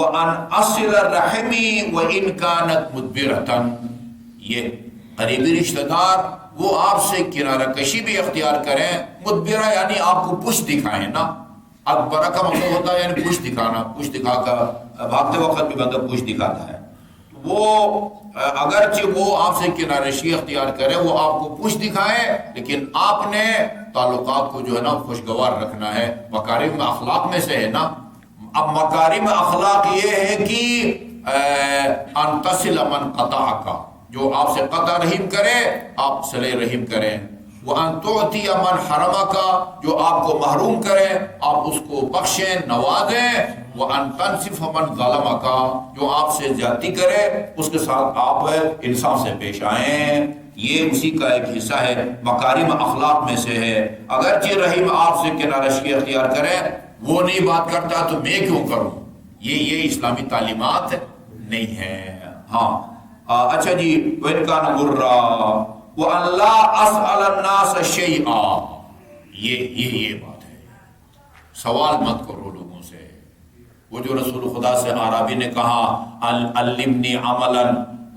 وَأَنْ أَصِلَ الرَّحِمِ وَإِنْ كَانَتْ مُدْبِرَةً، یہ قریبی رشتہ دار وہ آپ سے کنارہ کشی بھی اختیار کریں، مدبرہ یعنی آپ کو پشت دکھائیں نا، اکبرہ کا مطلب ہوتا ہے یعنی پشت دکھانا، پشت دکھا کر بھاگتے وقت بھی بندہ پشت دکھاتا ہے، وہ اگرچہ وہ آپ سے کنارہ کشی اختیار کرے، وہ آپ کو پشت دکھائے، لیکن آپ نے تعلقات کو جو ہے نا خوشگوار رکھنا ہے، مکارم اخلاق میں سے ہے نا۔ اب مکارم اخلاق یہ ہے کہ ان تصل من قطعک، جو آپ سے قطع رحم کرے آپ صلہ رحم کریں، وَأَن تُعْتِيَ مَنْ حَرَمَكَ، جو آپ کو محروم کرے آپ اس کو بخشیں نوازیں، وَأَن تَنْصِفَ مَنْ ظَلَمَكَ، جو آپ سے زیادتی کرے اس کے ساتھ آپ انصاف سے پیش آئیں، یہ اسی کا ایک حصہ ہے، مکارم اخلاق میں سے ہے۔ اگرچہ رحیم آپ سے کنارہ کشی اختیار کرے، وہ نہیں بات کرتا تو میں کیوں کروں، یہ اسلامی تعلیمات نہیں ہے۔ ہاں اچھا جی، وَإِنْ كَانَ غُرًّا وَأَنْ لَا أَسْأَلَ النَّاسَ شَيْئًا، یہ بات ہے، سوال مت کرو لوگوں سے۔ وہ جو رسول خدا سے عربی نے کہا علمنی عملا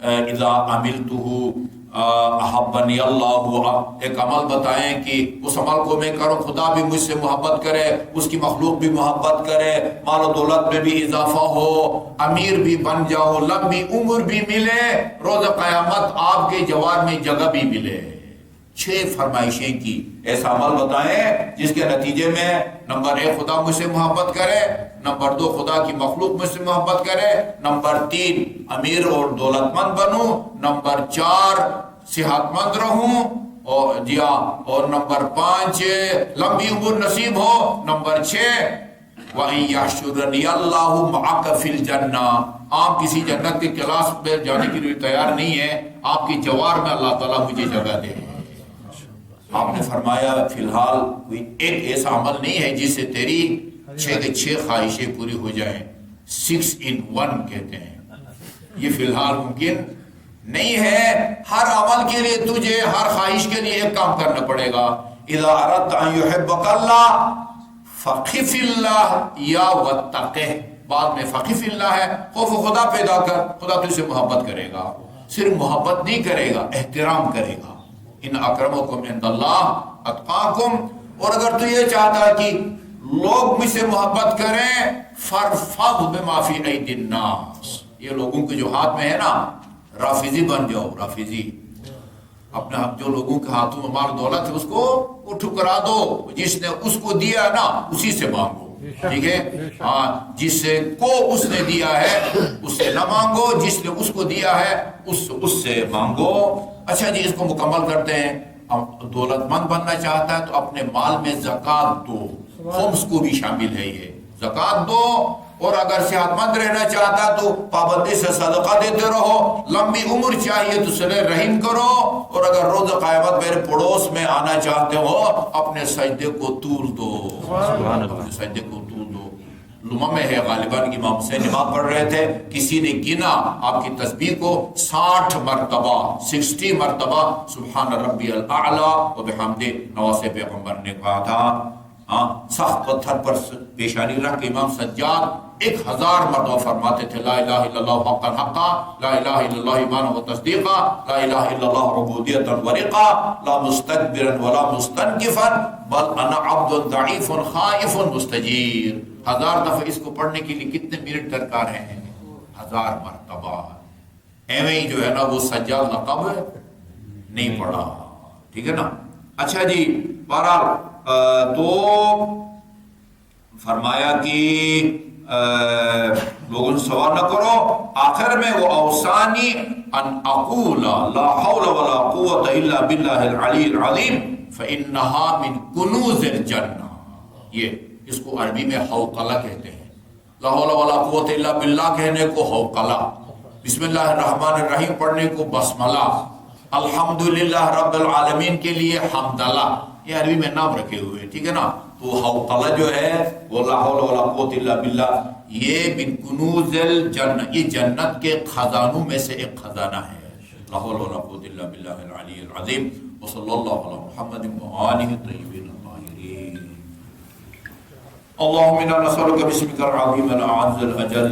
اذا عملته احبنی اللہ، ایک عمل بتائیں کہ اس عمل کو میں کروں خدا بھی مجھ سے محبت کرے، اس کی مخلوق بھی محبت کرے، مال و دولت میں بھی اضافہ ہو، امیر بھی بن جاؤ، لمبی عمر بھی ملے، روز قیامت آپ کے جوار میں جگہ بھی ملے۔ 6 فرمائشیں کی، ایسا عمل بتائیں جس کے نتیجے میں نمبر 1 خدا مجھ سے محبت کرے، نمبر 2 خدا کی مخلوق مجھ سے محبت کرے، نمبر 3 امیر اور دولت مند بنوں، نمبر 4 صحت مند رہوں، اور نمبر 5 لمبی عمر نصیب ہو، نمبر 6 وَإِن يَحْشُرَنِيَ اللَّهُ مَعَكَ فِي الْجَنَّةِ، آپ کسی جنت کے کلاس پہ جانے کے لیے تیار نہیں ہے، آپ کی جوار میں اللہ تعالیٰ مجھے جگہ دے۔ آپ نے فرمایا فی الحال کوئی ایک ایسا عمل نہیں ہے جس سے تیری 6 خواہشیں پوری ہو جائیں، 6 in 1 کہتے ہیں، یہ فی الحال ممکن نہیں ہے۔ ہر عمل کے لیے تجھے ہر خواہش کے لیے ایک کام کرنا پڑے گا، اذا اردت ان يحبك اللہ فخف اللہ یا واتقہ، بعد میں فخف اللہ ہے، خوف خدا پیدا کر، خدا تجھ سے محبت کرے گا، صرف محبت نہیں کرے گا، احترام کرے گا، ان اکرمکم عند اللہ اتقاکم۔ اور اگر تو یہ چاہتا ہے کہ لوگ مجھ سے محبت کریں، فارفض بما فی ایدی الناس، یہ لوگوں کے جو ہاتھ میں ہے نا، رافضی بن جاؤ، رافضی، اپنے جو لوگوں کے ہاتھوں میں مال دولت ہے اس کو وہ ٹھکرا دو، جس نے اس کو دیا نا اسی سے مانگو، ٹھیک ہے، ہاں جس کو اس نے دیا ہے اس سے نہ مانگو، جس نے اس کو دیا ہے اس سے مانگو۔ اچھا جی، اس کو مکمل کرتے ہیں۔ دولت مند بننا چاہتا ہے تو اپنے مال میں زکوٰۃ دو، خمس کو بھی شامل ہے، یہ زکوٰۃ دو، اور اگر صحت مند رہنا چاہتا تو پابندی سے صدقہ دیتے رہو، لمبی عمر چاہیے تو صلہ رحم کرو، اور اگر روز قیامت میرے پڑوس میں آنا چاہتے ہو اپنے سجدے کو طول دو، اپنے سجدے کو طول دو۔ لمحہ میں ہے غالباً امام حسین نماز پڑھ رہے تھے، کسی نے گنا آپ کی تسبیح کو 60 مرتبہ 60 مرتبہ سبحان ربی الاعلی و بحمدہ، نواسے پیغمبر نے کہا تھا، سخت پتھر پر پیشانی رکھ کے امام سجاد 1000 مرتبہ فرماتے تھے، لا الہ الا اللہ حقا حقا، لا الہ الا اللہ ایمانا و تصدیقا، لا الہ الا اللہ عبودیتا ورقا، لا مستكبرا ولا مستنکفا، بل انا عبد ضعیف خائف مستجیر۔ 1000 دفعہ اس کو پڑھنے کے لیے کتنے منٹ درکار ہیں؟ 1000 مرتبہ۔ ایویں ہی جو ہے نا وہ سجاد لقب نہیں پڑھا، ٹھیک ہے نا۔ اچھا جی، بہرحال تو فرمایا کہ لوگوں سے سوال نہ کرو، آخر میں وہ اوصانی ان اقول لا حول ولا قوت الا باللہ العلی العظیم فانہا من کنوز الجنہ، یہ اس کو عربی میں حوقلہ کہتے ہیں، لا حول ولا قوت الا باللہ کہنے کو حوقلہ، بسم اللہ الرحمن الرحیم پڑھنے کو بسملہ، الحمدللہ رب العالمین کے لیے حمدلہ، یہ عربی میں نام رکھے ہوئے، ٹھیک ہے نا۔ تو حوقلہ جو ہے وہ لا حول ولا قوت الا باللہ، یہ من کنوز الجنہ، یہ جنت کے خزانوں میں سے ایک خزانہ ہے، لا حول ولا قوت الا باللہ العلی العظیم۔ وصلی اللہ علی محمد وآلہ الطیبین الطاہرین۔ اللهم انا نسألك باسمك العظيم الاعز الاجل